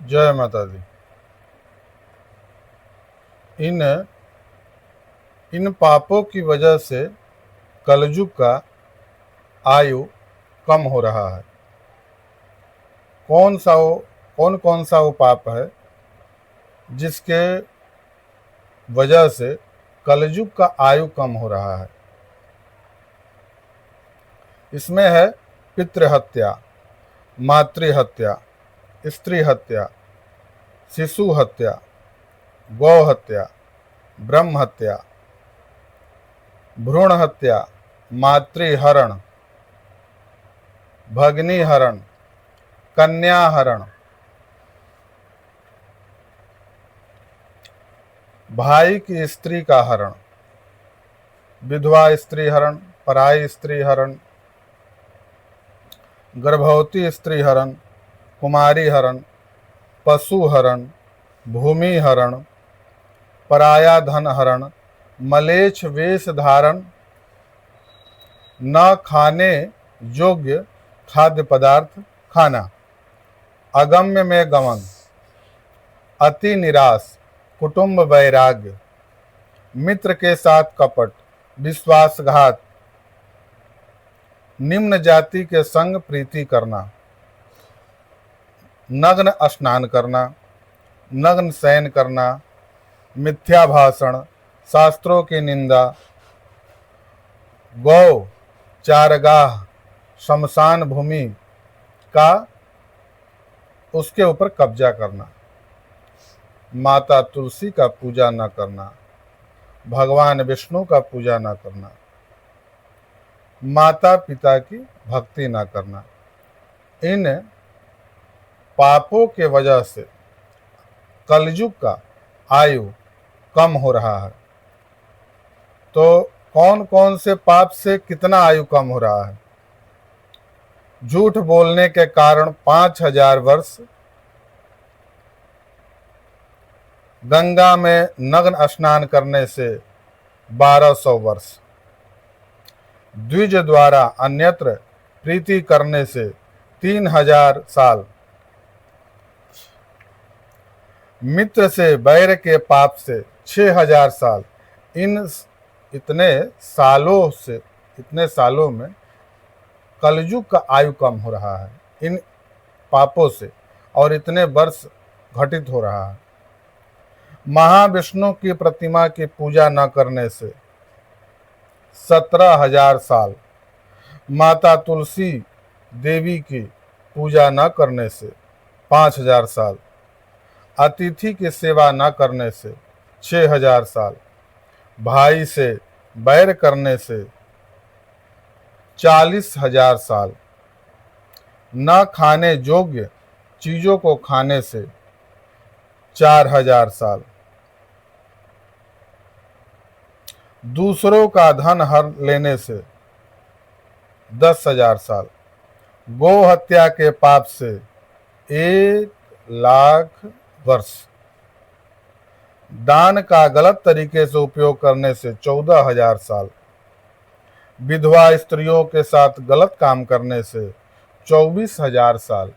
जय माता दी। इन इन पापों की वजह से कलयुग का आयु कम हो रहा है। कौन कौन सा वो पाप है जिसके वजह से कलयुग का आयु कम हो रहा है? इसमें है पितृहत्या, मातृहत्या, स्त्री हत्या, शिशु हत्या, गौ हत्या, ब्रह्म हत्या, भ्रूण हत्या, मातृहरण, भगनी हरण, कन्या हरण, भाई की स्त्री का हरण, विधवा स्त्री हरण, पराई स्त्री हरण, गर्भवती स्त्री हरण, कुमारी हरण, पशु हरण, भूमि हरण, पराया धन हरण, मलेच्छ वेश धारण, न खाने योग्य खाद्य पदार्थ खाना, अगम्य में गमन, अति निराश, कुटुंब वैराग्य, मित्र के साथ कपट, विश्वासघात, निम्न जाति के संग प्रीति करना, नग्न स्नान करना, नग्न शयन करना, मिथ्या भाषण, शास्त्रों की निंदा, गौ चारगाह, शमशान भूमि का उसके ऊपर कब्जा करना, माता तुलसी का पूजा न करना, भगवान विष्णु का पूजा न करना, माता पिता की भक्ति न करना। इन पापों के वजह से कलयुग का आयु कम हो रहा है। तो कौन कौन से पाप से कितना आयु कम हो रहा है? झूठ बोलने के कारण 5000 वर्ष, गंगा में नग्न स्नान करने से 1200 वर्ष, द्विज द्वारा अन्यत्र प्रीति करने से 3000 साल, मित्र से बैर के पाप से 6000 साल। इतने सालों में कलयुग का आयु कम हो रहा है इन पापों से, और इतने वर्ष घटित हो रहा है। महाविष्णु की प्रतिमा की पूजा न करने से 17,000 साल, माता तुलसी देवी की पूजा न करने से 5,000 साल, अतिथि की सेवा न करने से 6,000 साल, भाई से बैर करने से 40,000 साल, न खाने योग्य चीजों को खाने से 4,000 साल, दूसरों का धन हर लेने से 10,000 साल, गो हत्या के पाप से 1,00,000 वर्ष, दान का गलत तरीके से उपयोग करने से 14,000 साल, विधवा स्त्रियों के साथ गलत काम करने से 24,000 साल,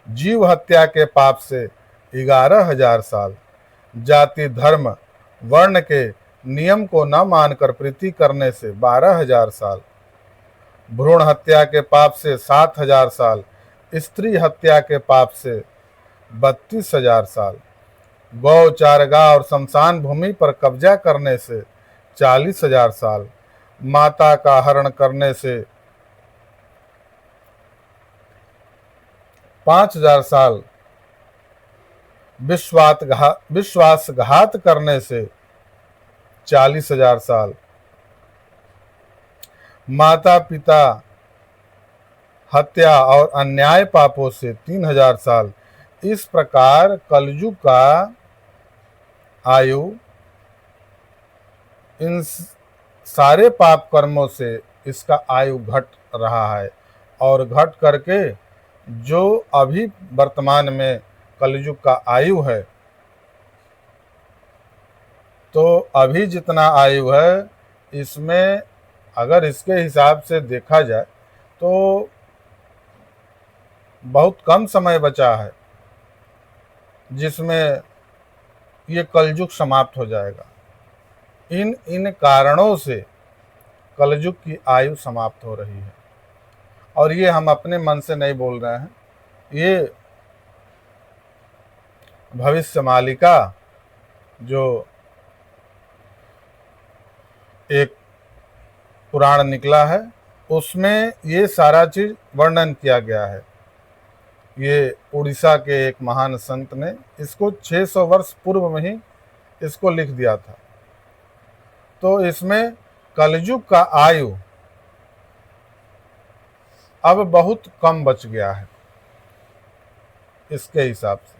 जीव हत्या के पाप से 11,000 साल, जाति धर्म वर्ण के नियम को न मानकर प्रीति करने से 12,000 साल, भ्रूण हत्या के पाप से 7,000 साल, स्त्री हत्या के पाप से 32,000 साल, गौ चारगाह और शमशान भूमि पर कब्जा करने से 40,000 साल, माता का हरण करने से 5,000 साल, विश्वासघात करने से 40,000 साल, माता पिता हत्या और अन्याय पापों से 3,000 साल। इस प्रकार कलयुग का आयु इन सारे पाप कर्मों से इसका आयु घट रहा है, और घट करके जो अभी वर्तमान में कलयुग का आयु है, तो अभी जितना आयु है इसमें अगर इसके हिसाब से देखा जाए तो बहुत कम समय बचा है। जिसमें ये कलयुग समाप्त हो जाएगा। इन इन कारणों से कलयुग की आयु समाप्त हो रही है। और ये हम अपने मन से नहीं बोल रहे हैं, ये भविष्य मालिका जो एक पुराण निकला है उसमें ये सारा चीज वर्णन किया गया है। ये उड़ीसा के एक महान संत ने इसको 600 वर्ष पूर्व में ही इसको लिख दिया था। तो इसमें कलयुग का आयु अब बहुत कम बच गया है इसके हिसाब से,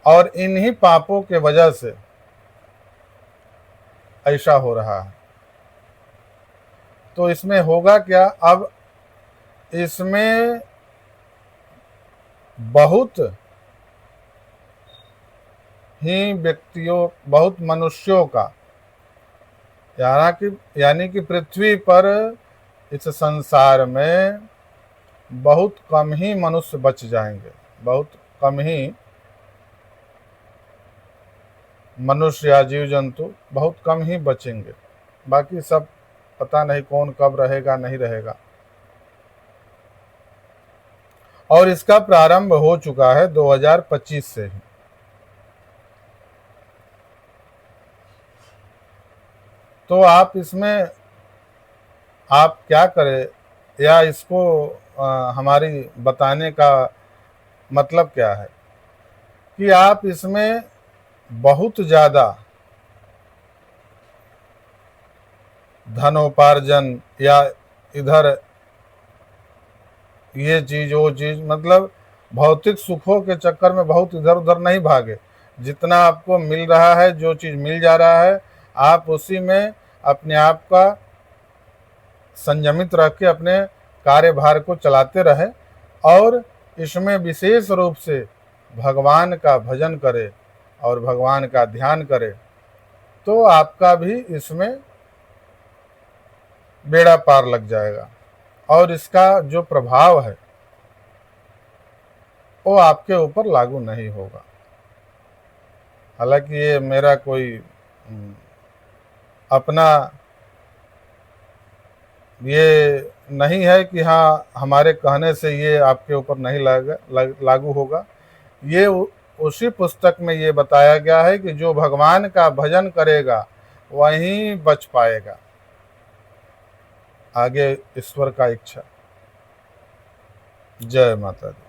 और इन्हीं पापों के वजह से ऐसा हो रहा है। तो इसमें होगा क्या, अब इसमें बहुत ही व्यक्तियों, बहुत मनुष्यों का, यानी कि पृथ्वी पर इस संसार में बहुत कम ही मनुष्य बच जाएंगे, बहुत कम ही मनुष्य या जीव जंतु बहुत कम ही बचेंगे। बाकी सब पता नहीं कौन कब रहेगा नहीं रहेगा। और इसका प्रारंभ हो चुका है 2025 से ही। तो आप इसमें आप क्या करें, या इसको हमारी बताने का मतलब क्या है कि आप इसमें बहुत ज़्यादा धनोपार्जन या इधर ये चीज वो चीज, मतलब भौतिक सुखों के चक्कर में बहुत इधर उधर नहीं भागे। जितना आपको मिल रहा है, जो चीज मिल जा रहा है, आप उसी में अपने आप का संयमित रख के अपने कार्यभार को चलाते रहे, और इसमें विशेष रूप से भगवान का भजन करे और भगवान का ध्यान करे, तो आपका भी इसमें बेड़ा पार लग जाएगा। और इसका जो प्रभाव है वो आपके ऊपर लागू नहीं होगा। हालांकि ये मेरा कोई अपना ये नहीं है कि हाँ हमारे कहने से ये आपके ऊपर नहीं लागू होगा। ये उसी पुस्तक में ये बताया गया है कि जो भगवान का भजन करेगा वहीं बच पाएगा। आगे ईश्वर का इच्छा। जय माता दी।